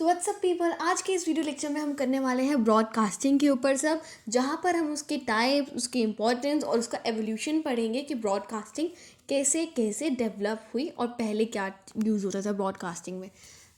So what's up people, आज के इस वीडियो लेक्चर में हम करने वाले हैं ब्रॉडकास्टिंग के ऊपर सब, जहाँ पर हम उसके टाइप, उसकी इम्पोर्टेंस और उसका एवोल्यूशन पढ़ेंगे कि ब्रॉडकास्टिंग कैसे कैसे डेवलप हुई और पहले क्या यूज़ होता था ब्रॉडकास्टिंग में।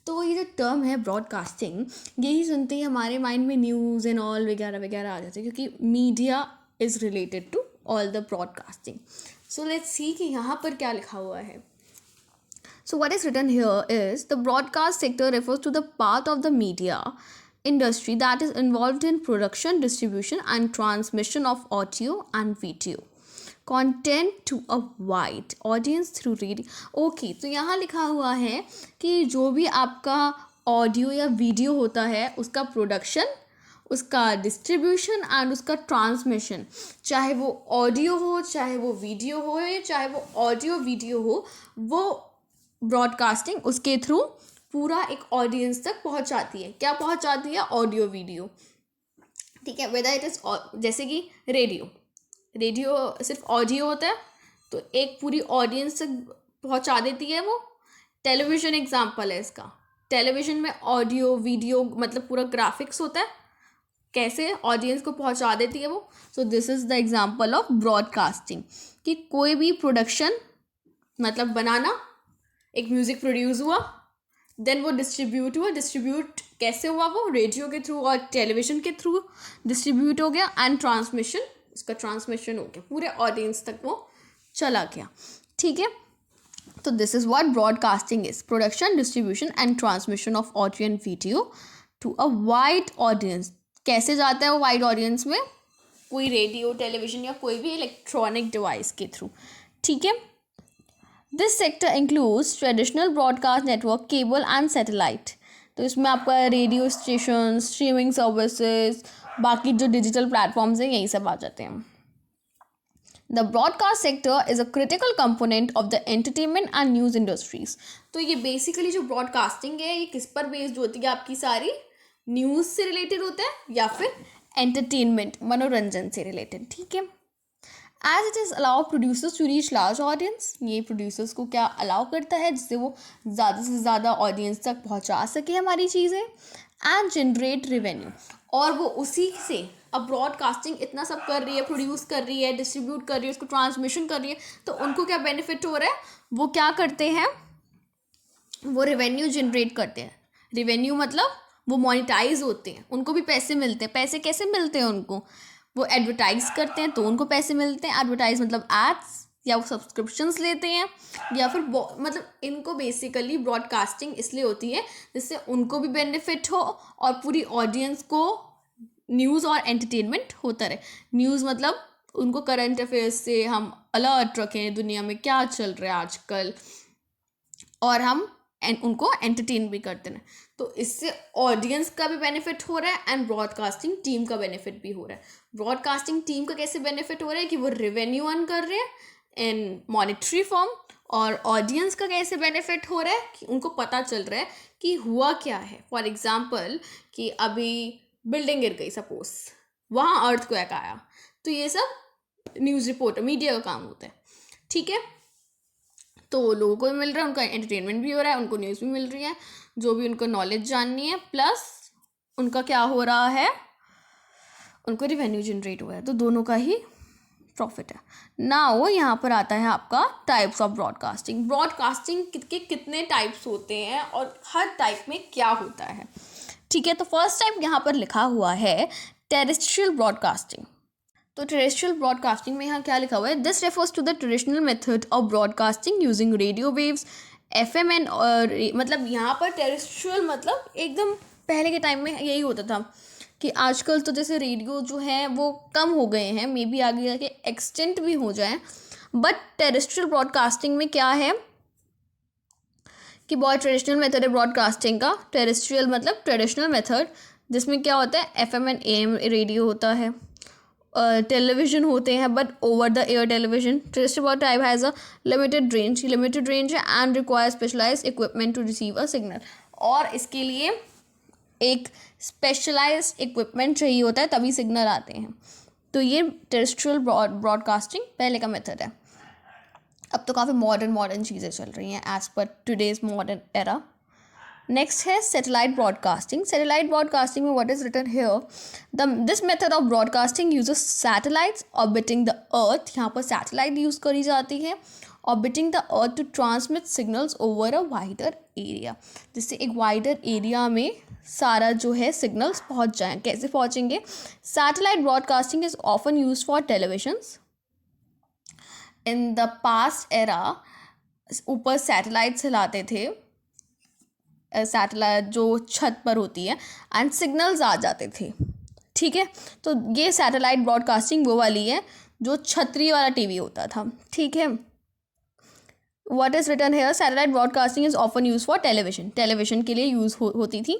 तो ये जो टर्म है ब्रॉडकास्टिंग, यही सुनते ही हमारे माइंड में न्यूज़ एंड ऑल वगैरह वगैरह आ जाते हैं, क्योंकि media is related to all the broadcasting. So let's see कि यहाँ पर क्या लिखा हुआ है. So what is written here is the broadcast sector refers to the part of the media industry that is involved in production, distribution and transmission of audio and video content to a wide audience through radio. Okay, तो यहाँ लिखा हुआ है कि जो भी आपका audio या वीडियो होता है उसका प्रोडक्शन, उसका डिस्ट्रीब्यूशन एंड उसका ट्रांसमिशन, चाहे वो ऑडियो हो, चाहे वो वीडियो हो, चाहे वो ऑडियो वीडियो हो, वो ब्रॉडकास्टिंग उसके थ्रू पूरा एक ऑडियंस तक पहुंचाती है. क्या पहुंचाती है? Audio video. ठीक है, वेदर इट इज़ जैसे कि रेडियो सिर्फ ऑडियो होता है तो एक पूरी ऑडियंस तक पहुंचा देती है वो. टेलीविज़न एग्जांपल है इसका. टेलीविज़न में ऑडियो वीडियो मतलब पूरा ग्राफिक्स होता है, कैसे ऑडियंस को पहुंचा देती है वो. सो this is the example of broadcasting, कि कोई भी प्रोडक्शन मतलब बनाना, एक म्यूज़िक प्रोड्यूस हुआ, देन वो डिस्ट्रीब्यूट हुआ. डिस्ट्रीब्यूट कैसे हुआ? वो रेडियो के थ्रू और टेलीविज़न के थ्रू डिस्ट्रीब्यूट हो गया, एंड ट्रांसमिशन, उसका ट्रांसमिशन हो गया, पूरे ऑडियंस तक वो चला गया. ठीक है, तो this is what broadcasting is: production, distribution and transmission of audio and video to a wide audience. कैसे जाता है वो वाइड ऑडियंस में? कोई रेडियो, टेलीविज़न या कोई भी इलेक्ट्रॉनिक डिवाइस के थ्रू. ठीक है. This sector includes traditional broadcast network, cable and satellite. तो इसमें आपका रेडियो स्टेशन, स्ट्रीमिंग सर्विसेज, बाकी जो डिजिटल प्लेटफॉर्म्स हैं, यही सब आ जाते हैं. The broadcast sector is a critical component of the entertainment and news industries. तो ये बेसिकली जो ब्रॉडकास्टिंग है, ये किस पर बेस्ड होती है? आपकी सारी न्यूज़ से रिलेटेड होता है या फिर एंटरटेनमेंट, मनोरंजन से रिलेटेड. ठीक है. As it is allow producers to reach large audience, ये producers को क्या अलाउ करता है? जिससे वो ज़्यादा से ज़्यादा ऑडियंस तक पहुंचा सके हमारी चीज़ें, एंड जनरेट रेवेन्यू. और वो उसी से, अब ब्रॉडकास्टिंग इतना सब कर रही है, प्रोड्यूस कर रही है, डिस्ट्रीब्यूट कर रही है, उसको ट्रांसमिशन कर रही है, तो उनको क्या बेनिफिट हो रहा है? वो क्या करते हैं? वो रेवेन्यू जनरेट करते हैं. रेवेन्यू मतलब वो मोनिटाइज होते हैं, उनको भी पैसे मिलते हैं. पैसे कैसे मिलते हैं उनको? वो एडवर्टाइज करते हैं तो उनको पैसे मिलते हैं. एडवर्टाइज मतलब एड्स, या वो सब्सक्रिप्शंस लेते हैं, या फिर मतलब इनको बेसिकली ब्रॉडकास्टिंग इसलिए होती है जिससे उनको भी बेनिफिट हो और पूरी ऑडियंस को न्यूज़ और एंटरटेनमेंट होता रहे. न्यूज़ मतलब उनको करंट अफेयर्स से हम अलर्ट रखें, दुनिया में क्या चल रहा है आजकल, और हम उनको एंटरटेन भी करते हैं. तो इससे ऑडियंस का भी बेनिफिट हो रहा है एंड ब्रॉडकास्टिंग टीम का बेनिफिट भी हो रहा है. ब्रॉडकास्टिंग टीम का कैसे बेनिफिट हो रहा है? कि वो रेवेन्यू अर्न कर रहे हैं इन मॉनेटरी फॉर्म. और ऑडियंस का कैसे बेनिफिट हो रहा है? कि उनको पता चल रहा है कि हुआ क्या है. फॉर एग्जाम्पल कि अभी बिल्डिंग गिर गई सपोज, वहाँ अर्थक्वेक आया, तो ये सब न्यूज़ रिपोर्टर, मीडिया का काम होता है. ठीक है. तो लोगों को भी मिल रहा है, उनका एंटरटेनमेंट भी हो रहा है, उनको न्यूज़ भी मिल रही है, जो भी उनको नॉलेज जाननी है, प्लस उनका क्या हो रहा है? उनको रिवेन्यू जनरेट हुआ है. तो दोनों का ही प्रॉफिट है. नाउ यहाँ पर आता है आपका टाइप्स ऑफ ब्रॉडकास्टिंग. ब्रॉडकास्टिंग के कितने टाइप्स होते हैं और हर टाइप में क्या होता है. ठीक है. तो फर्स्ट टाइप यहाँ पर लिखा हुआ है टेरेस्ट्रियल ब्रॉडकास्टिंग. तो टेरेस्ट्रियल ब्रॉडकास्टिंग में यहाँ क्या लिखा हुआ है? This refers to the traditional method of broadcasting using radio waves, FM and, मतलब यहाँ पर टेरेस्ट्रियल मतलब एकदम पहले के टाइम में यही होता था. कि आजकल तो जैसे रेडियो जो है वो कम हो गए हैं, मे बी आगे जाके एक्सटेंट भी हो जाए, बट टेरेस्ट्रियल ब्रॉडकास्टिंग में क्या है कि बहुत ट्रेडिशनल मेथड है ब्रॉडकास्टिंग का. टेरेस्ट्रियल मतलब ट्रेडिशनल मेथड, जिसमें क्या होता है? FM एंड AM रेडियो होता है, टेलीविज़न होते हैं, but over the air television. Terrestrial type has a limited range है and require specialized equipment to receive a signal. और इसके लिए एक स्पेशलाइज्ड इक्विपमेंट चाहिए होता है, तभी सिग्नल आते हैं. तो ये टेरेस्ट्रियल ब्रॉडकास्टिंग पहले का मेथड है. अब तो काफ़ी मॉडर्न चीज़ें चल रही हैं as per today's modern era. Next है सैटेलाइट ब्रॉडकास्टिंग. सैटेलाइट ब्रॉडकास्टिंग में what is written here, this method of broadcasting uses satellites orbiting the earth. यहाँ पर सैटेलाइट यूज़ करी जाती है orbiting the earth to transmit signals over a wider area, जिससे एक wider area में सारा जो है सिग्नल्स पहुँच जाएँ. कैसे पहुँचेंगे? Satellite broadcasting is often use for televisions. In the past era ऊपर सैटेलाइट से लाते थे, सैटेलाइट जो छत पर होती है, एंड सिग्नल्स आ जाते थे. ठीक है, तो ये सैटेलाइट ब्रॉडकास्टिंग वो वाली है जो छतरी वाला टीवी होता था. ठीक है, what is written here, satellite broadcasting is often use for television. Television के लिए यूज़ होती थी.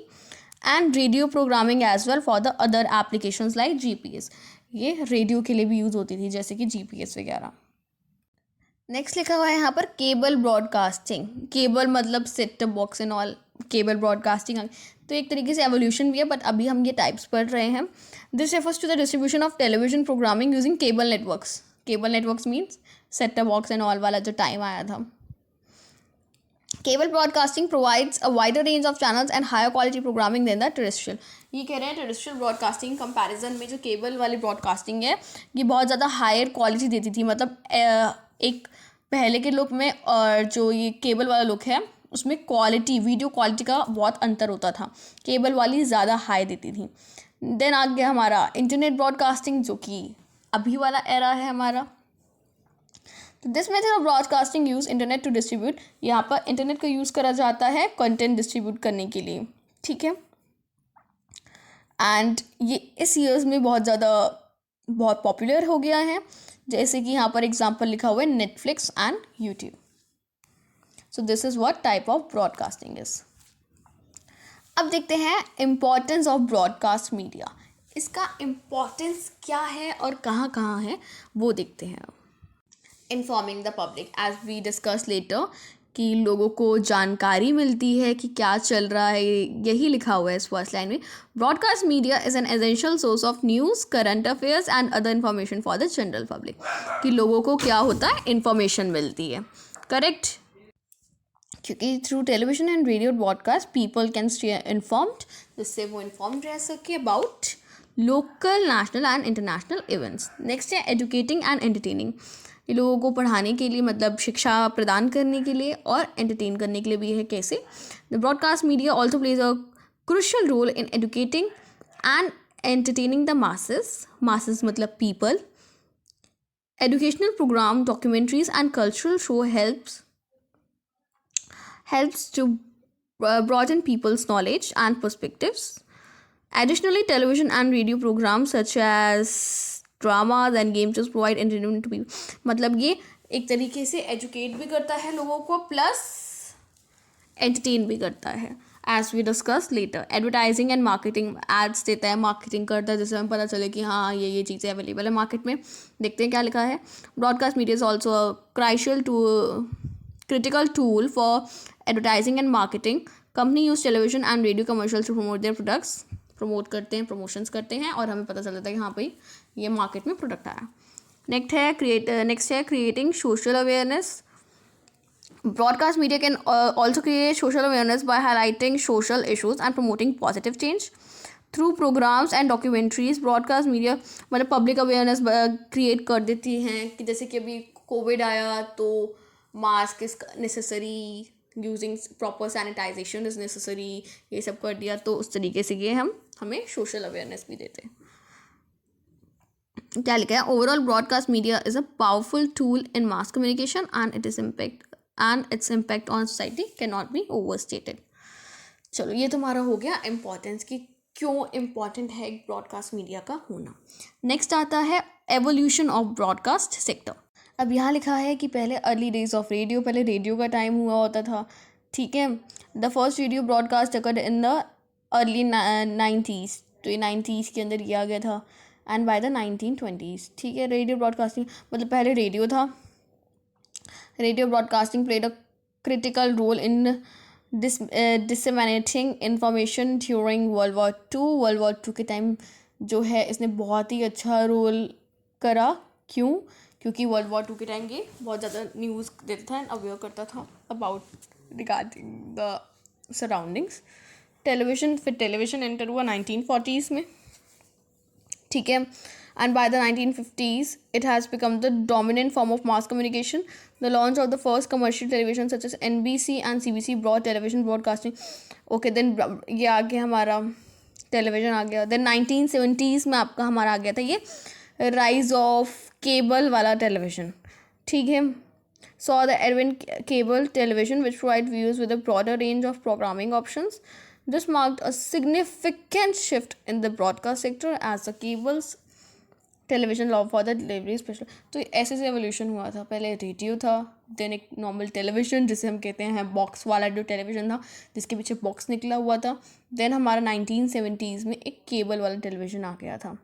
And radio programming as well for the other applications like GPS. ये रेडियो के लिए भी यूज़ होती थी, जैसे कि GPS वगैरह. नेक्स्ट लिखा हुआ है यहाँ पर केबल ब्रॉडकास्टिंग. केबल मतलब set top box and all. Cable broadcasting तो एक तरीके से एवोल्यूशन भी है, बट अभी हम ये टाइप्स पढ़ रहे हैं. This refers to the distribution of television programming using cable networks. Cable networks means set top box and all वाला जो टाइम आया था. Cable broadcasting provides a wider range of channels and higher quality programming than the terrestrial. ये कह रहे हैं terrestrial broadcasting comparison में जो केबल वाली ब्रॉडकास्टिंग है ये बहुत ज़्यादा हायर क्वालिटी देती थी. मतलब एक पहले के लुक में और जो ये केबल वाला लुक है उसमें क्वालिटी, वीडियो क्वालिटी का बहुत अंतर होता था. केबल वाली ज़्यादा हाई देती थी. देन आ गया हमारा इंटरनेट ब्रॉडकास्टिंग, जो कि अभी वाला एरा है हमारा. तो this method of broadcasting use internet to distribute. यहाँ पर इंटरनेट का यूज़ करा जाता है कंटेंट डिस्ट्रीब्यूट करने के लिए. ठीक है, एंड ये इस ईयर्स में बहुत पॉपुलर हो गया है. जैसे कि यहाँ पर एग्जांपल लिखा हुआ है Netflix and YouTube. So this is what type of broadcasting is. अब देखते हैं इम्पॉर्टेंस ऑफ ब्रॉडकास्ट मीडिया. इसका इम्पॉर्टेंस क्या है और कहाँ कहाँ है वो देखते हैं. Informing the public, as we discuss later, कि लोगों को जानकारी मिलती है कि क्या चल रहा है. यही लिखा हुआ है इस फर्स्ट लाइन में. Broadcast media is an essential source of news, current affairs and other information for the general public. कि लोगों को क्या होता है, इन्फॉर्मेशन मिलती है. करेक्ट, क्योंकि through television and radio broadcast people can stay informed, जिससे वो इन्फॉर्म्ड रह सके about local, national and international events. Next है एजुकेटिंग एंड एंटरटेनिंग. ये लोगों को पढ़ाने के लिए, मतलब शिक्षा प्रदान करने के लिए, और एंटरटेन करने के लिए भी है. कैसे? The broadcast media also plays a crucial role in educating and entertaining the masses. Masses मतलब people. Educational program, documentaries and cultural show helps to broaden people's knowledge and perspectives. Additionally, television and radio programs such as dramas and game shows provide entertainment to people. मतलब ये एक तरीके से educate भी करता है लोगों को, प्लस एंटरटेन भी करता है. As we discuss later, advertising and marketing. Ads देता है, मार्केटिंग करता है, जिससे हमें पता चले कि हाँ ये चीज़ें अवेलेबल है मार्केट में. देखते हैं क्या लिखा है. Broadcast media is also a critical tool for advertising and marketing. Company use television and radio commercials to promote their products. Promote करते हैं, प्रमोशंस करते हैं, और हमें पता चल जाता है कि हाँ भाई ये मार्केट में प्रोडक्ट आया. नेक्स्ट है creating social awareness. Broadcast media can also create social awareness by highlighting social issues and promoting positive change through programs and documentaries. Broadcast media मतलब पब्लिक अवेयरनेस क्रिएट कर देती हैं, कि जैसे कि अभी कोविड आया तो mask is necessary, using proper sanitization is necessary, ये सब कर दिया. तो उस तरीके से ये हमें सोशल अवेयरनेस भी देते हैं. क्या लिखा है? Overall broadcast media is a powerful tool in mass communication and its impact on society can not be overstated. चलो, ये तुम्हारा हो गया इम्पॉर्टेंस की क्यों इम्पॉर्टेंट है एक ब्रॉडकास्ट मीडिया का होना. नेक्स्ट आता है एवोल्यूशन ऑफ ब्रॉडकास्ट सेक्टर. अब यहाँ लिखा है कि पहले अर्ली डेज ऑफ रेडियो, पहले रेडियो का टाइम हुआ होता था. ठीक है, the first radio broadcast occurred in the early 90s. तो ये 90s के अंदर किया गया था, एंड बाय द 1920s. ठीक है, रेडियो ब्रॉडकास्टिंग मतलब पहले रेडियो था. Radio broadcasting played a critical role in disseminating information during World War two के टाइम जो है इसने बहुत ही अच्छा रोल करा. क्यों? क्योंकि वर्ल्ड वॉर 2 के टाइम ये बहुत ज़्यादा न्यूज़ देता था एंड अवेयर करता था about regarding the surroundings. Television, फिर टेलीविज़न एंटर हुआ 1940s में, ठीक है। And by the 1950s it has become the dominant form of mass communication. The launch of the first commercial television such as NBC and CBC brought television broadcasting. Okay, then ये आ गया हमारा television आ गया। Then 1970s में आपका हमारा आ गया था ये राइज ऑफ केबल वाला टेलीविज़न, ठीक है। Saw the advent cable television which provide viewers with a broader range of programming options. This marked a significant shift in the broadcast sector as the cables television law for the delivery special. तो ऐसे से evolution हुआ था। पहले radio था, then एक normal television जिसे हम कहते हैं बॉक्स वाला जो टेलीविज़न था जिसके पीछे बॉक्स निकला हुआ था। देन हमारा 1970s में एक केबल वाला टेलीविज़न आ गया था।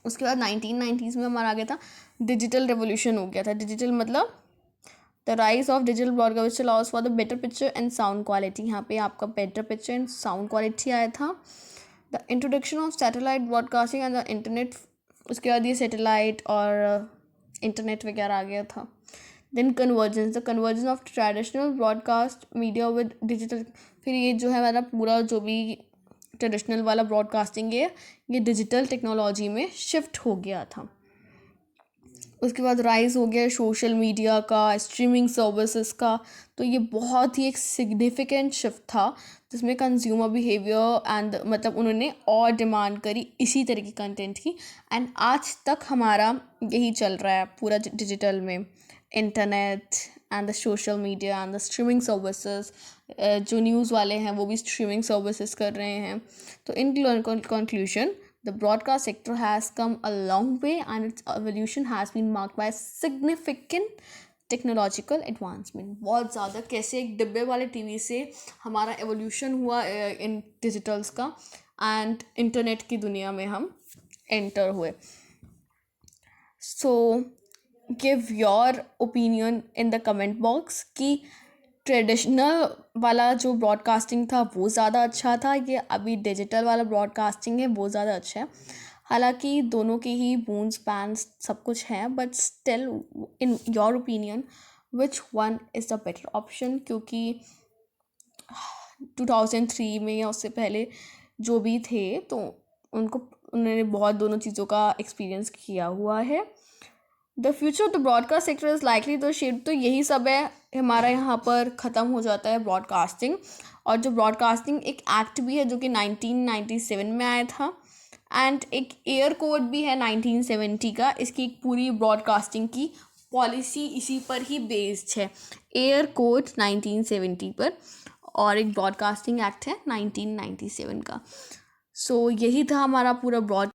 उसके बाद 1990s में हमारा आ गया था डिजिटल रेवोल्यूशन हो गया था। डिजिटल मतलब the rise of digital broadcast which allows for the better picture and sound quality. यहाँ पे आपका better picture and sound quality आया था। The introduction of satellite broadcasting and the internet, उसके बाद ये सैटेलाइट और इंटरनेट वगैरह आ गया था। Then convergence, the conversion of traditional broadcast media with digital. फिर ये जो है हमारा पूरा जो भी ट्रेडिशनल वाला ब्रॉडकास्टिंग है ये डिजिटल टेक्नोलॉजी में शिफ्ट हो गया था। उसके बाद राइज़ हो गया सोशल मीडिया का, स्ट्रीमिंग सर्विसेज का। तो ये बहुत ही एक सिग्निफिकेंट शिफ्ट था जिसमें कंज्यूमर बिहेवियर एंड मतलब उन्होंने और डिमांड करी इसी तरह की कंटेंट की। एंड आज तक हमारा यही चल रहा है पूरा डिजिटल में, internet and the social media and the streaming services. जो न्यूज़ वाले हैं वो भी स्ट्रीमिंग सर्विसेज कर रहे हैं। तो in conclusion, the broadcast sector has come a long way and its evolution has been marked by significant technological advancement. बहुत ज़्यादा कैसे एक डिब्बे वाले टीवी से हमारा एवोल्यूशन हुआ इन डिजिटल्स का एंड इंटरनेट की दुनिया में हम एंटर हुए। So give your opinion in the comment box कि ट्रेडिशनल वाला जो ब्रॉडकास्टिंग था वो ज़्यादा अच्छा था, ये अभी डिजिटल वाला ब्रॉडकास्टिंग है वो ज़्यादा अच्छा है। हालांकि दोनों के ही बून्स पैन्स सब कुछ हैं, but still in your opinion which one is the better option? क्योंकि 2003 में या उससे पहले जो भी थे तो उन्होंने बहुत दोनों चीज़ों का एक्सपीरियंस किया हुआ है। The future of the broadcast sector is likely to shift. तो यही सब है, हमारा यहाँ पर ख़त्म हो जाता है ब्रॉडकास्टिंग। और जो ब्रॉडकास्टिंग एक एक्ट भी है जो कि 1997 में आया था एंड एक एयर कोड भी है 1970 का। इसकी एक पूरी ब्रॉडकास्टिंग की पॉलिसी इसी पर ही बेस्ड है, एयर कोड 1970 पर, और एक ब्रॉडकास्टिंग एक्ट है 1997 का। सो यही था हमारा पूरा ब्रॉड